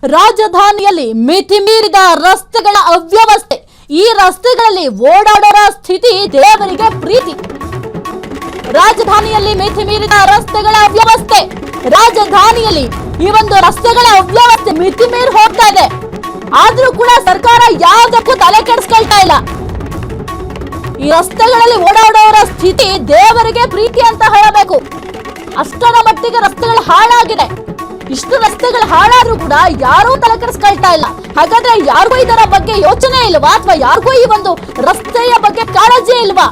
ರಾಜಧಾನಿಯಲ್ಲಿ ಮಿತಿ ಮೀರಿದ ರಸ್ತೆಗಳ ಅವ್ಯವಸ್ಥೆ. ಈ ರಸ್ತೆಗಳಲ್ಲಿ ಓಡಾಡೋರ ಸ್ಥಿತಿ ದೇವರಿಗೆ ಪ್ರೀತಿ. ರಾಜಧಾನಿಯಲ್ಲಿ ಮಿತಿ ಮೀರಿದ ರಸ್ತೆಗಳ ಅವ್ಯವಸ್ಥೆ. ರಾಜಧಾನಿಯಲ್ಲಿ ಈ ಒಂದು ರಸ್ತೆಗಳ ಅವ್ಯವಸ್ಥೆ ಮಿತಿ ಮೀರಿ ಹೋಗ್ತಾ ಇದೆ. ಆದ್ರೂ ಕೂಡ ಸರ್ಕಾರ ಯಾವುದಕ್ಕೂ ತಲೆ ಕೆಡಿಸ್ಕೊಳ್ತಾ ಇಲ್ಲ. ಈ ರಸ್ತೆಗಳಲ್ಲಿ ಓಡಾಡೋರ ಸ್ಥಿತಿ ದೇವರಿಗೆ ಪ್ರೀತಿ ಅಂತ ಹೇಳಬೇಕು. ಅಷ್ಟರ ಮಟ್ಟಿಗೆ ರಸ್ತೆಗಳು ಹಾಳಾಗಿದೆ. ಇಷ್ಟು ರಸ್ತೆಗಳು ಹಾಳಾದ್ರೂ ಕೂಡ ಯಾರೂ ತಲೆ ಕೆಡಿಸ್ಕೊಳ್ತಾ ಇಲ್ಲ. ಹಾಗಾದ್ರೆ ಯಾರಿಗೂ ಇದರ ಬಗ್ಗೆ ಯೋಚನೆ ಇಲ್ವಾ, ಅಥವಾ ಯಾರಿಗೂ ಈ ಒಂದು ರಸ್ತೆಯ ಬಗ್ಗೆ ಕಾಳಜಿ ಇಲ್ವಾ?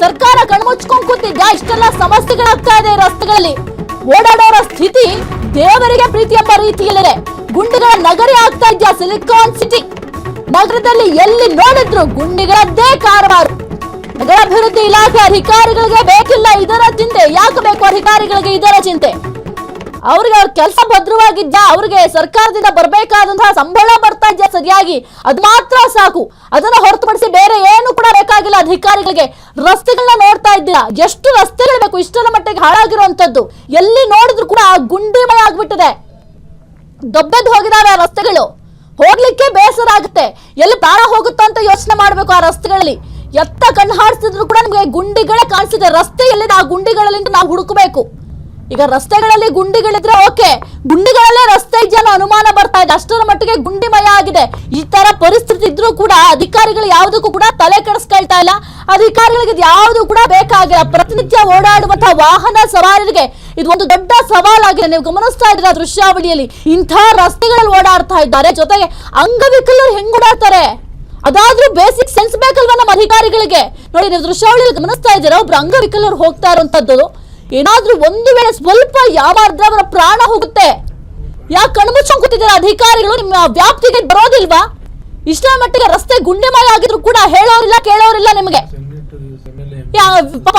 ಸರ್ಕಾರ ಕಣ್ಮುಚ್ಕೊಂಡ್ ಕೂತಿದ್ಯಾ? ಇಷ್ಟೆಲ್ಲ ಸಮಸ್ಯೆಗಳಾಗ್ತಾ ಇದೆ ರಸ್ತೆಗಳಲ್ಲಿ. ಓಡಾಡೋರ ಸ್ಥಿತಿ ದೇವರಿಗೆ ಪ್ರೀತಿ ಎಂಬ ರೀತಿಯಲ್ಲಿದೆ. ಗುಂಡಿಗಳ ನಗರಿ ಆಗ್ತಾ ಇದೆಯಾ ಸಿಲಿಕಾನ್ ಸಿಟಿ. ನಗರದಲ್ಲಿ ಎಲ್ಲಿ ನೋಡಿದ್ರು ಗುಂಡಿಗಳದ್ದೇ ಕಾರವಾರು. ನಗರಾಭಿವೃದ್ಧಿ ಇಲಾಖೆ ಅಧಿಕಾರಿಗಳಿಗೆ ಬೇಕಿಲ್ಲ ಇದರ ಚಿಂತೆ. ಯಾಕೆ ಬೇಕು ಅಧಿಕಾರಿಗಳಿಗೆ ಇದರ ಚಿಂತೆ? ಅವ್ರಿಗೆ ಅವ್ರ ಕೆಲಸ ಭದ್ರವಾಗಿದ್ದ, ಅವ್ರಿಗೆ ಸರ್ಕಾರದಿಂದ ಬರಬೇಕಾದಂತಹ ಸಂಬಳ ಬರ್ತಾ ಇದೆಯಾ ಸರಿಯಾಗಿ, ಅದು ಮಾತ್ರ ಸಾಕು. ಅದನ್ನ ಹೊರತುಪಡಿಸಿ ಬೇರೆ ಏನು ಕೂಡ ಬೇಕಾಗಿಲ್ಲ ಅಧಿಕಾರಿಗಳಿಗೆ. ರಸ್ತೆಗಳನ್ನ ನೋಡ್ತಾ ಇದ್ದೀರಾ, ಎಷ್ಟು ರಸ್ತೆಗಳು ಬೇಕು ಇಷ್ಟರ ಮಟ್ಟಿಗೆ ಹಾಳಾಗಿರುವಂತದ್ದು. ಎಲ್ಲಿ ನೋಡಿದ್ರು ಕೂಡ ಗುಂಡಿಮಯ ಆಗ್ಬಿಟ್ಟಿದೆ. ದೊಬ್ಬೆದ್ದು ಹೋಗಿದಾವೆ ಆ ರಸ್ತೆಗಳು. ಹೋಗ್ಲಿಕ್ಕೆ ಬೇಸರ ಆಗುತ್ತೆ. ಎಲ್ಲಿ ಪ್ರಾಣ ಹೋಗುತ್ತೋ ಅಂತ ಯೋಚನೆ ಮಾಡ್ಬೇಕು. ಆ ರಸ್ತೆಗಳಲ್ಲಿ ಎತ್ತ ಕಣ್ಣು ಹಾರಿಸಿದ್ರು ಕೂಡ ನಮಗೆ ಗುಂಡಿಗಳೇ ಕಾಣಿಸಿದೆ. ರಸ್ತೆ ಎಲ್ಲಿದೆ, ಆ ಗುಂಡಿಗಳಲ್ಲಿ ನಾವು ಹುಡುಕಬೇಕು. ಈಗ ರಸ್ತೆಗಳಲ್ಲಿ ಗುಂಡಿಗಳಿದ್ರೆ ಓಕೆ, ಗುಂಡಿಗಳಲ್ಲೇ ರಸ್ತೆ ಇದೆಯೋ ಅನುಮಾನ ಬರ್ತಾ ಇದೆ. ಅಷ್ಟರ ಮಟ್ಟಿಗೆ ಗುಂಡಿಮಯ ಆಗಿದೆ. ಈ ತರ ಪರಿಸ್ಥಿತಿ ಇದ್ರೂ ಕೂಡ ಅಧಿಕಾರಿಗಳು ಯಾವುದಕ್ಕೂ ಕೂಡ ತಲೆ ಕೆಡಿಸ್ಕೊಳ್ತಾ ಇಲ್ಲ. ಅಧಿಕಾರಿಗಳಿಗೆ ಯಾವುದು ಕೂಡ ಬೇಕಾಗಿಲ್ಲ. ಪ್ರತಿನಿತ್ಯ ಓಡಾಡುವಂತಹ ವಾಹನ ಸವಾರರಿಗೆ ಇದು ಒಂದು ದೊಡ್ಡ ಸವಾಲಾಗಿದೆ. ನೀವು ಗಮನಿಸ್ತಾ ಇದ್ದೀರಾ ದೃಶ್ಯಾವಳಿಯಲ್ಲಿ ಇಂಥ ರಸ್ತೆಗಳಲ್ಲಿ ಓಡಾಡ್ತಾ ಇದ್ದಾರೆ. ಜೊತೆಗೆ ಅಂಗವಿಕಲರು ಹೆಂಗ್ ಓಡಾಡ್ತಾರೆ? ಅದಾದ್ರೂ ಬೇಸಿಕ್ ಸೆನ್ಸ್ ಬೇಕಲ್ವಾ ನಮ್ಮ ಅಧಿಕಾರಿಗಳಿಗೆ? ನೋಡಿ, ನೀವು ದೃಶ್ಯಾವಳಿಯಲ್ಲಿ ಗಮನಿಸ್ತಾ ಇದ್ದೀರಾ, ಒಬ್ರು ಅಂಗವಿಕಲರು ಹೋಗ್ತಾ ಇರುವಂತದ್ದು. ಏನಾದ್ರೂ ಒಂದು ವೇಳೆ ಸ್ವಲ್ಪ ಯಾವಾದ್ರೆ ಅವರ ಪ್ರಾಣ ಹೋಗುತ್ತೆ. ಯಾಕೆ ಕಣ್ಮುಚ್ಕೊಂಡ್ ಕೂತಿದ್ದೀರಾ ಅಧಿಕಾರಿಗಳು? ನಿಮ್ಮ ವ್ಯಾಪ್ತಿಗೆ ಬರೋದಿಲ್ವಾ? ಇಷ್ಟರ ಮಟ್ಟಿಗೆ ರಸ್ತೆ ಗುಂಡಿಮಯ ಆಗಿದ್ರು ಕೂಡ ಹೇಳೋರಿಲ್ಲ, ಕೇಳೋರಿಲ್ಲ ನಿಮಗೆ.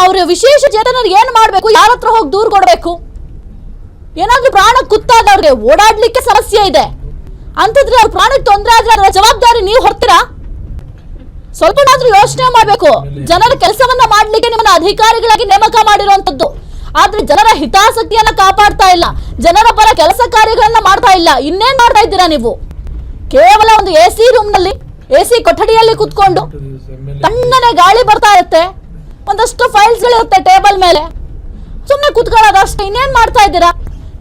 ಅವ್ರ ವಿಶೇಷ ಚೇತನರು ಏನ್ ಮಾಡ್ಬೇಕು? ಯಾರ ಹತ್ರ ಹೋಗಿ ದೂರ ಕೊಡ್ಬೇಕು? ಏನಾದ್ರೂ ಪ್ರಾಣ ಕುತ್ತಾದವ್ರಿಗೆ ಓಡಾಡ್ಲಿಕ್ಕೆ ಸಮಸ್ಯೆ ಇದೆ ಅಂತಂದ್ರೆ ಅವ್ರ ಪ್ರಾಣಕ್ಕೆ ತೊಂದರೆ ಆದ್ರೆ ಅದರ ಜವಾಬ್ದಾರಿ ನೀವು ಹೊರ್ತೀರಾ? ಸ್ವಲ್ಪನಾದ್ರೂ ಯೋಚನೆ ಮಾಡ್ಬೇಕು. ಜನರ ಕೆಲಸವನ್ನ ಮಾಡ್ಲಿಕ್ಕೆ ನಿಮ್ಮನ್ನ ಅಧಿಕಾರಿಗಳಾಗಿ ನೇಮಕ ಮಾಡಿರುವಂತದ್ದು. ಆದ್ರೆ ಜನರ ಹಿತಾಸಕ್ತಿಯನ್ನ ಕಾಪಾಡ್ತಾ ಇಲ್ಲ, ಜನರ ಪರ ಕೆಲಸ ಕಾರ್ಯಗಳನ್ನ ಮಾಡ್ತಾ ಇಲ್ಲ. ಇನ್ನೇನ್ ಮಾಡ್ತಾ ಇದ್ದೀರಾ ನೀವು? ಕೇವಲ ಒಂದು AC ರೂಮ್ ನಲ್ಲಿ, AC ಕೊಠಡಿಯಲ್ಲಿ ಕುತ್ಕೊಂಡು ತಣ್ಣನೆ ಗಾಳಿ ಬರ್ತಾ ಇರುತ್ತೆ, ಒಂದಷ್ಟು ಫೈಲ್ಸ್ ಗಳಿರುತ್ತೆ ಟೇಬಲ್ ಮೇಲೆ, ಸುಮ್ನೆ ಕುತ್ಕೊಳ್ಳೋದು ಅಷ್ಟೇ. ಇನ್ನೇನ್ ಮಾಡ್ತಾ ಇದ್ದೀರಾ?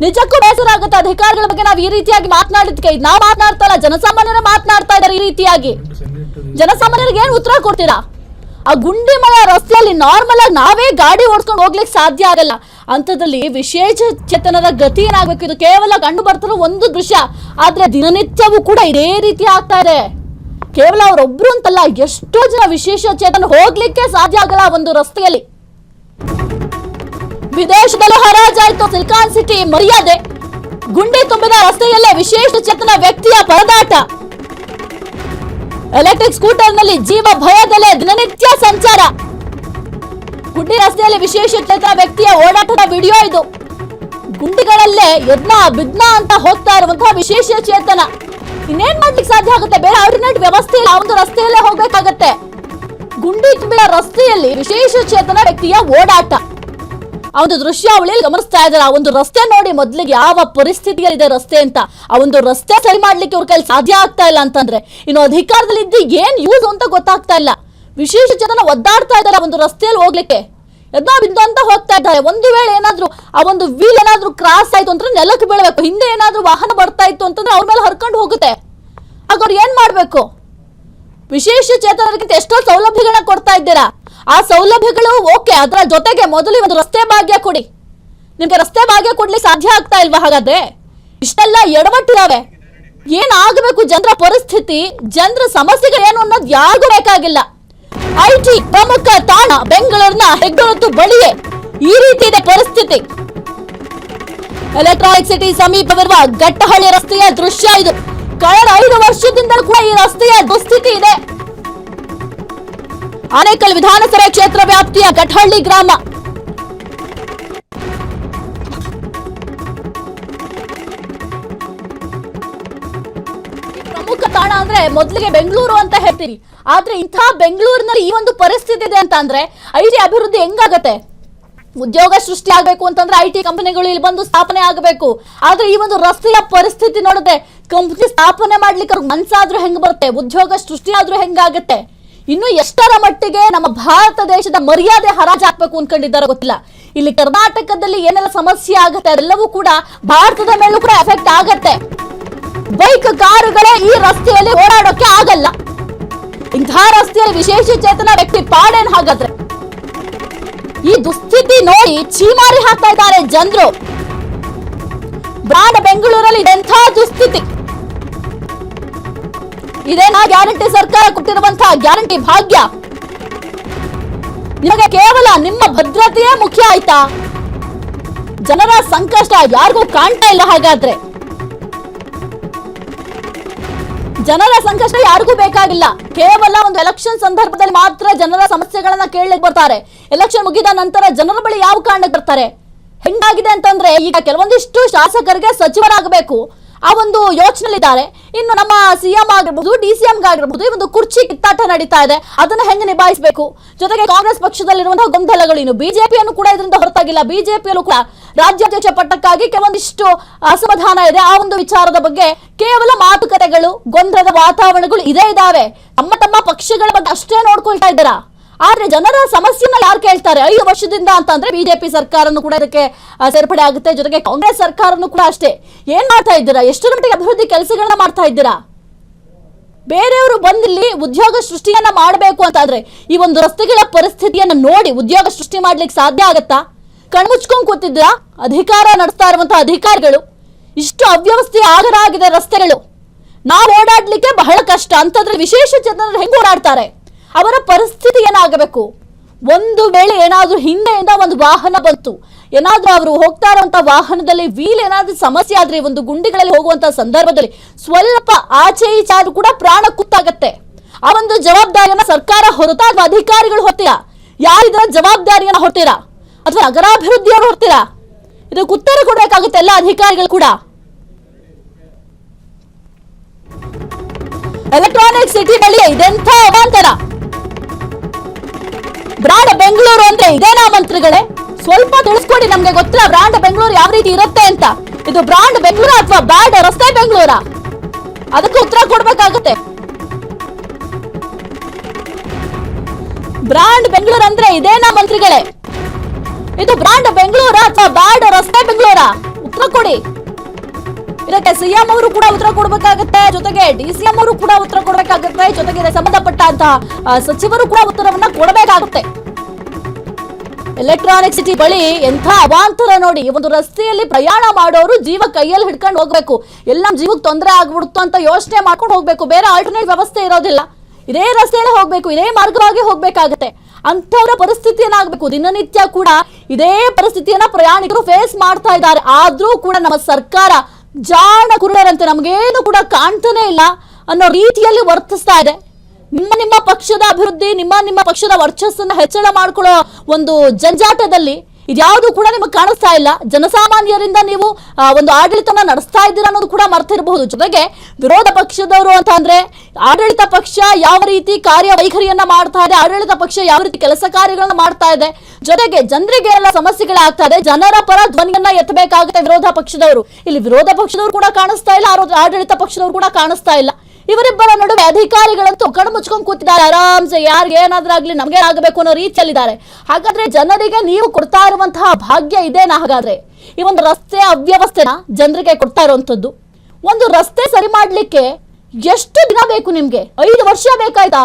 ನಿಜಕ್ಕೂ ಬೇಸರ ಆಗುತ್ತೆ ಅಧಿಕಾರಿಗಳ ಬಗ್ಗೆ ನಾವು ಈ ರೀತಿಯಾಗಿ ಮಾತನಾಡಿದ್ಕೆ. ನಾವು ಮಾತನಾಡ್ತಾ ಇಲ್ಲ, ಜನಸಾಮಾನ್ಯರೇ ಮಾತನಾಡ್ತಾ ಇದ್ದಾರೆ ಈ ರೀತಿಯಾಗಿ. ಜನಸಾಮಾನ್ಯರಿಗೆ ಏನ್ ಉತ್ತರ ಕೊಡ್ತೀರಾ? ಆ ಗುಂಡಿಮಯ ರಸ್ತೆಯಲ್ಲಿ ನಾರ್ಮಲ್ ಆಗಿ ನಾವೇ ಗಾಡಿ ಓಡಿಸ್ಕೊಂಡು ಹೋಗ್ಲಿಕ್ಕೆ ಸಾಧ್ಯ ಆಗಲ್ಲ. ಅಂತದ್ರಲ್ಲಿ ವಿಶೇಷ ಚೇತನರ ಗತಿ ಏನಾಗಬೇಕು? ಇದು ಕೇವಲ ಕಂಡು ಬರ್ತಿರೋ ಒಂದು ದೃಶ್ಯ, ಆದ್ರೆ ದಿನನಿತ್ಯವೂ ಕೂಡ ಇದೇ ರೀತಿ ಆಗ್ತಾ ಇದೆ. ಕೇವಲ ಅವರೊಬ್ರು ಅಂತಲ್ಲ, ಎಷ್ಟೋ ಜನ ವಿಶೇಷ ಚೇತನ ಹೋಗ್ಲಿಕ್ಕೆ ಸಾಧ್ಯ ಆಗಲ್ಲ ಒಂದು ರಸ್ತೆಯಲ್ಲಿ. ವಿದೇಶದಲ್ಲೂ ಹರಾಜಾಯ್ತು ಸಿಲಿಕಾನ್ ಸಿಟಿ ಮರ್ಯಾದೆ. ಗುಂಡಿ ತುಂಬಿದ ರಸ್ತೆಯಲ್ಲೇ ವಿಶೇಷ ಚೇತನ ವ್ಯಕ್ತಿಯ ಪರದಾಟ. ಎಲೆಕ್ಟ್ರಿಕ್ ಸ್ಕೂಟರ್ ನಲ್ಲಿ ಜೀವ ಭಯದಲ್ಲೇ ದಿನನಿತ್ಯ ಸಂಚಾರ. ಗುಂಡಿ ರಸ್ತೆಯಲ್ಲಿ ವಿಶೇಷ ಚೇತನ ವ್ಯಕ್ತಿಯ ಓಡಾಟದ ವಿಡಿಯೋ ಇದು. ಗುಂಡಿಗಳಲ್ಲೇ ಯದ್ನ ಬಿದ್ನ ಅಂತ ಹೋಗ್ತಾ ಇರುವಂತಹ ವಿಶೇಷ ಚೇತನ. ಇನ್ನೇನ್ ಮಾಡ್ಲಿಕ್ಕೆ ಸಾಧ್ಯ ಆಗುತ್ತೆ? ಬೇರೆ ಆಲ್ಟರ್ನೇಟ್ ವ್ಯವಸ್ಥೆ ಇಲ್ಲ, ಒಂದು ರಸ್ತೆಯಲ್ಲೇ ಹೋಗ್ಬೇಕಾಗತ್ತೆ. ಗುಂಡಿ ತುಂಬಿದ ರಸ್ತೆಯಲ್ಲಿ ವಿಶೇಷ ಚೇತನ ವ್ಯಕ್ತಿಯ ಓಡಾಟ. ಆ ಒಂದು ದೃಶ್ಯಾವಳಿಯಲ್ಲಿ ಗಮನಿಸ್ತಾ ಇದ್ದಾರೆ. ಆ ಒಂದು ರಸ್ತೆ ನೋಡಿ ಮೊದಲಿಗೆ ಯಾವ ಪರಿಸ್ಥಿತಿಯಲ್ಲಿದೆ ರಸ್ತೆ ಅಂತ. ಆ ಒಂದು ರಸ್ತೆ ಸರಿ ಮಾಡ್ಲಿಕ್ಕೆ ಅವ್ರ ಕೈಲಿ ಸಾಧ್ಯ ಆಗ್ತಾ ಇಲ್ಲ ಅಂತಂದ್ರೆ ಇನ್ನು ಅಧಿಕಾರದಲ್ಲಿ ಇದ್ದು ಏನ್ ಯೂಸ್ ಅಂತ ಗೊತ್ತಾಗ್ತಾ ಇಲ್ಲ. ವಿಶೇಷ ಜನ ಒದ್ದಾಡ್ತಾ ಇದ್ದಾರೆ ಒಂದು ರಸ್ತೆಯಲ್ಲಿ ಹೋಗ್ಲಿಕ್ಕೆ. ಎದ್ನೋ ಬಿದ್ದು ಅಂತ ಹೋಗ್ತಾ ಇದ್ದಾರೆ. ಒಂದು ವೇಳೆ ಏನಾದ್ರು ಆ ಒಂದು ವೀಲ್ ಏನಾದ್ರು ಕ್ರಾಸ್ ಆಯ್ತು ಅಂದ್ರೆ ನೆಲಕ್ಕೆ ಬೀಳಬೇಕು. ಹಿಂದೆ ಏನಾದ್ರು ವಾಹನ ಬರ್ತಾ ಇತ್ತು ಅಂತಂದ್ರೆ ಅವ್ರ ಮೇಲೆ ಹರ್ಕೊಂಡು ಹೋಗುತ್ತೆ. ಆಗ ಅವ್ರು ಏನ್ ಮಾಡ್ಬೇಕು? ವಿಶೇಷ ಚೇತನರಿಗಿಂತ ಎಷ್ಟೋ ಸೌಲಭ್ಯಗಳನ್ನ ಕೊಡ್ತಾ ಇದ್ದೀರಾ. ಆ ಸೌಲಭ್ಯಗಳು ಓಕೆ, ಅದರ ಜೊತೆಗೆ ಮೊದಲು ಒಂದು ರಸ್ತೆ ಭಾಗ್ಯ ಕೊಡಿ. ನಿಮ್ಗೆ ರಸ್ತೆ ಭಾಗ್ಯ ಕೊಡ್ಲಿಕ್ಕೆ ಸಾಧ್ಯ ಆಗ್ತಾ ಇಲ್ವಾ? ಹಾಗಾದ್ರೆ ಇಷ್ಟೆಲ್ಲ ಎಡವಟ್ಟಿದಾವೆ. ಏನಾಗಬೇಕು? ಜನರ ಪರಿಸ್ಥಿತಿ, ಜನರ ಸಮಸ್ಯೆಗಳು ಏನು ಅನ್ನೋದು ಯಾರಿಗೂ ಬೇಕಾಗಿಲ್ಲ. IT ಪ್ರಮುಖ ತಾಣ ಬೆಂಗಳೂರಿನ ಹೆಗ್ಗಳೂರು ಬಳಿಯೇ ಈ ರೀತಿ ಇದೆ ಪರಿಸ್ಥಿತಿ. ಎಲೆಕ್ಟ್ರಾನಿಕ್ ಸಿಟಿ ಸಮೀಪವಿರುವ ಘಟ್ಟಹಳ್ಳಿ ರಸ್ತೆಯ ದೃಶ್ಯ ಇದು. ಕಳೆದ 5 ವರ್ಷದಿಂದ ಕೂಡ ಈ ರಸ್ತೆಯ ದುಸ್ಥಿತಿ ಇದೆ. ಆನೇಕಲ್ ವಿಧಾನಸಭೆ ಕ್ಷೇತ್ರ ವ್ಯಾಪ್ತಿಯ ಘಟ್ಟಹಳ್ಳಿ ಗ್ರಾಮ. ಪ್ರಮುಖ ತಾಣ ಅಂದ್ರೆ ಮೊದಲಿಗೆ ಬೆಂಗಳೂರು ಅಂತ ಹೇಳ್ತೀರಿ. ಆದ್ರೆ ಇಂಥ ಬೆಂಗಳೂರಿನಲ್ಲಿ ಈ ಒಂದು ಪರಿಸ್ಥಿತಿ ಇದೆ ಅಂತ ಅಂದ್ರೆ IT ಅಭಿವೃದ್ಧಿ ಹೆಂಗಾಗತ್ತೆ? ಉದ್ಯೋಗ ಸೃಷ್ಟಿ ಆಗಬೇಕು ಅಂತಂದ್ರೆ IT ಕಂಪನಿಗಳು ಇಲ್ಲಿ ಬಂದು ಸ್ಥಾಪನೆ ಆಗಬೇಕು. ಆದ್ರೆ ಈ ಒಂದು ರಸ್ತೆಯ ಪರಿಸ್ಥಿತಿ ನೋಡಿದ್ರೆ ಕಂಪ್ನಿ ಸ್ಥಾಪನೆ ಮಾಡ್ಲಿಕ್ಕೆ ಅವ್ರಿಗೆ ಮನ್ಸಾದ್ರೂ ಹೆಂಗ್ ಬರುತ್ತೆ, ಉದ್ಯೋಗ ಸೃಷ್ಟಿ ಆದ್ರೂ ಹೆಂಗಾಗತ್ತೆ, ಇನ್ನು ಎಷ್ಟರ ಮಟ್ಟಿಗೆ ನಮ್ಮ ಭಾರತ ದೇಶದ ಮರ್ಯಾದೆ ಹರಾಜು ಹಾಕ್ಬೇಕು ಅನ್ಕೊಂಡಿದ್ದಾರೋ ಗೊತ್ತಿಲ್ಲ. ಇಲ್ಲಿ ಕರ್ನಾಟಕದಲ್ಲಿ ಏನೆಲ್ಲ ಸಮಸ್ಯೆ ಆಗುತ್ತೆ ಅದೆಲ್ಲವೂ ಕೂಡ ಭಾರತದ ಮೇಲೂ ಕೂಡ ಎಫೆಕ್ಟ್ ಆಗತ್ತೆ. ಬೈಕ್ ಕಾರುಗಳೇ ಈ ರಸ್ತೆಯಲ್ಲಿ ಓಡಾಡೋಕೆ ಆಗಲ್ಲ. ಇಂತಹ ರಸ್ತೆಯಲ್ಲಿ ವಿಶೇಷ ಚೇತನ ವ್ಯಕ್ತಿ ಪಾಡೇನ್ ಹಾಗಾದ್ರೆ? ಈ ದುಸ್ಥಿತಿ ನೋಡಿ ಚೀಮಾರಿ ಹಾಕ್ತಾ ಇದ್ದಾರೆ ಜನರು. ಬ್ರಾಂಡ್ ಬೆಂಗಳೂರಲ್ಲಿ ಇದೆಂಥ ದುಸ್ಥಿತಿ, ಇದೇನಾ ಗ್ಯಾರಂಟಿ ಸರ್ಕಾರ ಕೊಟ್ಟಿರುವಂತಹ ಗ್ಯಾರಂಟಿ ಭಾಗ್ಯ? ನಿಮಗೆ ಕೇವಲ ನಿಮ್ಮ ಭದ್ರತೆಯೇ ಮುಖ್ಯ ಆಯ್ತಾ? ಜನರ ಸಂಕಷ್ಟ ಯಾರಿಗೂ ಕಾಣ್ತಾ ಇಲ್ಲ ಹಾಗಾದ್ರೆ? ಜನರ ಸಂಕಷ್ಟ ಯಾರಿಗೂ ಬೇಕಾಗಿಲ್ಲ. ಕೇವಲ ಒಂದು ಎಲೆಕ್ಷನ್ ಸಂದರ್ಭದಲ್ಲಿ ಮಾತ್ರ ಜನರ ಸಮಸ್ಯೆಗಳನ್ನ ಕೇಳಲಿಕ್ಕೆ ಬರ್ತಾರೆ. ಎಲೆಕ್ಷನ್ ಮುಗಿದ ನಂತರ ಜನರ ಬಳಿ ಯಾವ ಕಾರಣಕ್ಕೆ ಬರ್ತಾರೆ? ಹೆಂಗಾಗಿದೆ ಅಂತಂದ್ರೆ, ಈಗ ಕೆಲವೊಂದಿಷ್ಟು ಶಾಸಕರಿಗೆ ಸಚಿವರಾಗಬೇಕು ಆ ಒಂದು ಯೋಚನೆಯಲ್ಲಿದ್ದಾರೆ. ಇನ್ನು ನಮ್ಮ ಸಿಎಂ ಆಗಿರ್ಬೋದು, ಡಿಸಿಎಂ ಆಗಿರ್ಬೋದು, ಈ ಒಂದು ಕುರ್ಚಿ ಕಿತ್ತಾಟ ನಡೀತಾ ಇದೆ. ಅದನ್ನ ಹೆಂಗೆ ನಿಭಾಯಿಸಬೇಕು? ಜೊತೆಗೆ ಕಾಂಗ್ರೆಸ್ ಪಕ್ಷದಲ್ಲಿರುವಂತಹ ಗೊಂದಲಗಳು, ಇನ್ನು ಬಿಜೆಪಿಯನ್ನು ಕೂಡ ಇದರಿಂದ ಹೊರತಾಗಿಲ್ಲ. ಬಿಜೆಪಿಯಲ್ಲೂ ಕೂಡ ರಾಜ್ಯಾಧ್ಯಕ್ಷ ಪಟ್ಟಕ್ಕಾಗಿ ಕೆಲವೊಂದಿಷ್ಟು ಅಸಮಾಧಾನ ಇದೆ. ಆ ಒಂದು ವಿಚಾರದ ಬಗ್ಗೆ ಕೇವಲ ಮಾತುಕತೆಗಳು, ಗೊಂದಲದ ವಾತಾವರಣಗಳು ಇದೇ ಇದಾವೆ. ತಮ್ಮ ಪಕ್ಷಗಳ ಬಗ್ಗೆ ಅಷ್ಟೇ ನೋಡ್ಕೊಳ್ತಾ ಇದ್ದಾರಾ? ಆದ್ರೆ ಜನರ ಸಮಸ್ಯೆನ ಯಾರು ಕೇಳ್ತಾರೆ? 5 ವರ್ಷದಿಂದ ಅಂತಂದ್ರೆ ಬಿಜೆಪಿ ಸರ್ಕಾರನು ಕೂಡ ಇದಕ್ಕೆ ಸೇರ್ಪಡೆ ಆಗುತ್ತೆ. ಜೊತೆಗೆ ಕಾಂಗ್ರೆಸ್ ಸರ್ಕಾರನು ಕೂಡ ಅಷ್ಟೇ. ಏನ್ ಮಾಡ್ತಾ ಇದ್ದೀರಾ? ಎಷ್ಟರ ಮಟ್ಟಿಗೆ ಅಭಿವೃದ್ಧಿ ಕೆಲಸಗಳನ್ನ ಮಾಡ್ತಾ ಇದ್ದೀರಾ? ಬೇರೆಯವರು ಬಂದಿಲ್ಲಿ ಉದ್ಯೋಗ ಸೃಷ್ಟಿಯನ್ನ ಮಾಡಬೇಕು ಅಂತಾದ್ರೆ ಈ ಒಂದು ರಸ್ತೆಗಳ ಪರಿಸ್ಥಿತಿಯನ್ನ ನೋಡಿ ಉದ್ಯೋಗ ಸೃಷ್ಟಿ ಮಾಡ್ಲಿಕ್ಕೆ ಸಾಧ್ಯ ಆಗತ್ತಾ? ಕಣ್ಮುಚ್ಕೊಂಡ್ ಕೂತಿದ್ರ ಅಧಿಕಾರ ನಡೆಸ್ತಾ ಇರುವಂತಹ ಅಧಿಕಾರಿಗಳು. ಇಷ್ಟು ಅವ್ಯವಸ್ಥೆ ಆಗರಾಗಿದೆ ರಸ್ತೆಗಳು. ನಾವು ಓಡಾಡ್ಲಿಕ್ಕೆ ಬಹಳ ಕಷ್ಟ ಅಂತಂದ್ರೆ ವಿಶೇಷ ಜನರು ಹೆಂಗ್ ಓಡಾಡ್ತಾರೆ? ಅವರ ಪರಿಸ್ಥಿತಿ ಏನಾಗಬೇಕು? ಒಂದು ವೇಳೆ ಏನಾದ್ರೂ ಹಿಂದೆಯಿಂದ ಒಂದು ವಾಹನ ಬಂತು, ಏನಾದ್ರೂ ಅವರು ಹೋಗ್ತಾ ಇರುವಂತ ವಾಹನದಲ್ಲಿ ವೀಲ್ ಏನಾದ್ರೂ ಸಮಸ್ಯೆ ಆದ್ರೆ, ಒಂದು ಗುಂಡಿಗಳಲ್ಲಿ ಹೋಗುವಂತ ಸಂದರ್ಭದಲ್ಲಿ ಸ್ವಲ್ಪ ಆಚೆ ಈಚೆ ಆದ್ರೂ ಕೂಡ ಪ್ರಾಣ ಕುತ್ತಾಗತ್ತೆ. ಆ ಒಂದು ಜವಾಬ್ದಾರಿಯನ್ನ ಸರ್ಕಾರ ಹೊರತಾ ಅಥವಾ ಅಧಿಕಾರಿಗಳು ಹೊರ್ತೀರಾ? ಯಾರಿದ್ರ ಜವಾಬ್ದಾರಿಯನ್ನ ಹೊರ್ತೀರಾ ಅಥವಾ ನಗರಾಭಿವೃದ್ಧಿಯವರು ಹೊರ್ತೀರಾ? ಇದಕ್ಕೆ ಉತ್ತರ ಕೊಡಬೇಕಾಗುತ್ತೆ ಎಲ್ಲ ಅಧಿಕಾರಿಗಳು ಕೂಡ. ಎಲೆಕ್ಟ್ರಾನಿಕ್ ಸಿಟಿ ಬಳಿ ಇದೆಂಥ ಅವಾಂತರ? ಬ್ರಾಂಡ್ ಬೆಂಗಳೂರು ಅಂದ್ರೆ ಇದೇನಾ ಮಂತ್ರಿಗಳೇ? ಸ್ವಲ್ಪ ತಿಳಿಸ್ಕೊಡಿ ನಮ್ಗೆ. ಗೊತ್ತಿಲ್ಲ ಬ್ರಾಂಡ್ ಬೆಂಗಳೂರು ಯಾವ ರೀತಿ ಇರುತ್ತೆ ಅಂತ. ಇದು ಬ್ರಾಂಡ್ ಬೆಂಗಳೂರು ಅಥವಾ ಬ್ಯಾಡ್ ರಸ್ತೆ ಬೆಂಗಳೂರ? ಅದಕ್ಕೆ ಉತ್ತರ ಕೊಡ್ಬೇಕಾಗುತ್ತೆ. ಬ್ರಾಂಡ್ ಬೆಂಗಳೂರು ಅಂದ್ರೆ ಇದೇನಾ ಮಂತ್ರಿಗಳೇ? ಇದು ಬ್ರಾಂಡ್ ಬೆಂಗಳೂರ ಅಥವಾ ಬ್ಯಾಡ್ ರಸ್ತೆ ಬೆಂಗಳೂರ? ಉತ್ತರ ಕೊಡಿ. ಇದಕ್ಕೆ ಸಿಎಂ ಅವರು ಕೂಡ ಉತ್ತರ ಕೊಡಬೇಕಾಗುತ್ತೆ, ಜೊತೆಗೆ ಡಿಸಿಎಂ ಅವರು ಕೂಡ ಉತ್ತರ ಕೊಡಬೇಕಾಗುತ್ತೆ, ಜೊತೆಗೆ ಸಂಬಂಧಪಟ್ಟಂತಹ ಸಚಿವರು ಕೂಡ ಉತ್ತರವನ್ನ ಕೊಡಬೇಕಾಗುತ್ತೆ. ಎಲೆಕ್ಟ್ರಾನಿಕ್ ಸಿಟಿ ಬಳಿ ಎಂಥ ಅವಾಂತರ ನೋಡಿ. ಈ ಒಂದು ರಸ್ತೆಯಲ್ಲಿ ಪ್ರಯಾಣ ಮಾಡೋರು ಜೀವ ಕೈಯಲ್ಲಿ ಹಿಡ್ಕೊಂಡು ಹೋಗ್ಬೇಕು. ಎಲ್ಲ ಜೀವಕ್ಕೆ ತೊಂದರೆ ಆಗ್ಬಿಡುತ್ತೋ ಅಂತ ಯೋಚನೆ ಮಾಡ್ಕೊಂಡು ಹೋಗ್ಬೇಕು. ಬೇರೆ ಆಲ್ಟರ್ನೇಟ್ ವ್ಯವಸ್ಥೆ ಇರೋದಿಲ್ಲ. ಇದೇ ರಸ್ತೆಯಲ್ಲಿ ಹೋಗ್ಬೇಕು, ಇದೇ ಮಾರ್ಗವಾಗಿ ಹೋಗ್ಬೇಕಾಗುತ್ತೆ. ಅಂತವರ ಪರಿಸ್ಥಿತಿ ಏನಾಗಬೇಕು? ದಿನನಿತ್ಯ ಕೂಡ ಇದೇ ಪರಿಸ್ಥಿತಿಯನ್ನ ಪ್ರಯಾಣಿಕರು ಫೇಸ್ ಮಾಡ್ತಾ ಇದ್ದಾರೆ. ಆದ್ರೂ ಕೂಡ ನಮ್ಮ ಸರ್ಕಾರ ಜಾಣ ಕುರುಡರಂತೆ ನಮಗೇನು ಕೂಡ ಕಾಣ್ತಾನೆ ಇಲ್ಲ ಅನ್ನೋ ರೀತಿಯಲ್ಲಿ ವರ್ತಿಸ್ತಾ ಇದೆ. ನಿಮ್ಮ ಪಕ್ಷದ ಅಭಿವೃದ್ಧಿ, ನಿಮ್ಮ ಪಕ್ಷದ ವರ್ಚಸ್ಸನ್ನ ಹೆಚ್ಚಳ ಮಾಡ್ಕೊಳ್ಳೋ ಒಂದು ಜಂಜಾಟದಲ್ಲಿ ಇದ್ಯಾವುದು ಕೂಡ ನಿಮಗೆ ಕಾಣಿಸ್ತಾ ಇಲ್ಲ. ಜನಸಾಮಾನ್ಯರಿಂದ ನೀವು ಒಂದು ಆಡಳಿತನ ನಡೆಸ್ತಾ ಇದ್ದೀರಾ ಅನ್ನೋದು ಕೂಡ ಮರ್ತಿರಬಹುದು. ಜೊತೆಗೆ ವಿರೋಧ ಪಕ್ಷದವರು ಅಂತ ಅಂದ್ರೆ ಆಡಳಿತ ಪಕ್ಷ ಯಾವ ರೀತಿ ಕಾರ್ಯವೈಖರಿಯನ್ನ ಮಾಡ್ತಾ ಇದೆ, ಆಡಳಿತ ಪಕ್ಷ ಯಾವ ರೀತಿ ಕೆಲಸ ಕಾರ್ಯಗಳನ್ನ ಮಾಡ್ತಾ ಇದೆ, ಜೊತೆಗೆ ಜನರಿಗೆ ಎಲ್ಲ ಸಮಸ್ಯೆಗಳಾಗ್ತಾ ಇದೆ, ಜನರ ಪರ ಧ್ವನಿಯನ್ನ ಎತ್ತಬೇಕಾಗುತ್ತೆ ವಿರೋಧ ಪಕ್ಷದವರು. ಇಲ್ಲಿ ವಿರೋಧ ಪಕ್ಷದವರು ಕೂಡ ಕಾಣಿಸ್ತಾ ಇಲ್ಲ, ಆಡಳಿತ ಪಕ್ಷದವರು ಕೂಡ ಕಾಣಿಸ್ತಾ ಇಲ್ಲ. ಇವರಿಬ್ಬರ ನಡುವೆ ಅಧಿಕಾರಿಗಳಂತೂ ಕಣ್ಣು ಮುಚ್ಕೊಂಡು ಕೂತಿದ್ದಾರೆ. ಆರಾಮ್ಸೆ ಯಾರಿಗೆ ಏನಾದ್ರೂ ಆಗ್ಲಿ ನಮ್ಗೆ ಆಗಬೇಕು ಅನ್ನೋ ರೀತಿಯಲ್ಲಿದ್ದಾರೆ. ಹಾಗಾದ್ರೆ ಜನರಿಗೆ ನೀವು ಕೊಡ್ತಾ ಇರುವಂತಹ ಭಾಗ್ಯ ಇದೇನಾ? ಹಾಗಾದ್ರೆ ಈ ಒಂದು ರಸ್ತೆ ಅವ್ಯವಸ್ಥೆನ ಜನರಿಗೆ ಕೊಡ್ತಾ ಇರುವಂತದ್ದು. ಒಂದು ರಸ್ತೆ ಸರಿ ಮಾಡ್ಲಿಕ್ಕೆ ಎಷ್ಟು ದಿನ ಬೇಕು ನಿಮ್ಗೆ? 5 ವರ್ಷ ಬೇಕಾಯ್ತಾ?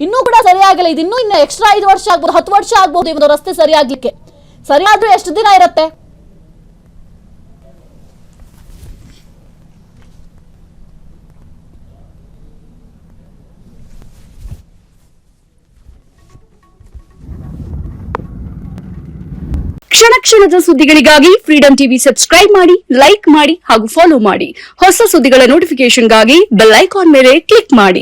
ಇನ್ನೂ ಕೂಡ ಸರಿಯಾಗಿಲ್ಲ. ಇದು ಇನ್ನು ಎಕ್ಸ್ಟ್ರಾ 5 ವರ್ಷ ಆಗ್ಬೋದು, 10 ವರ್ಷ ಆಗ್ಬೋದು ಈ ಒಂದು ರಸ್ತೆ ಸರಿಯಾಗ್ಲಿಕ್ಕೆ. ಸರಿಯಾದ್ರೂ ಎಷ್ಟು ದಿನ ಇರುತ್ತೆ? ಕ್ಷಣದ ಸುದ್ದಿಗಳಿಗಾಗಿ ಫ್ರೀಡಂ ಟಿವಿ ಸಬ್ಸ್ಕ್ರೈಬ್ ಮಾಡಿ, ಲೈಕ್ ಮಾಡಿ ಹಾಗೂ ಫಾಲೋ ಮಾಡಿ. ಹೊಸ ಸುದ್ದಿಗಳ ನೋಟಿಫಿಕೇಶನ್ಗಾಗಿ ಬೆಲ್ ಐಕಾನ್ ಮೇಲೆ ಕ್ಲಿಕ್ ಮಾಡಿ.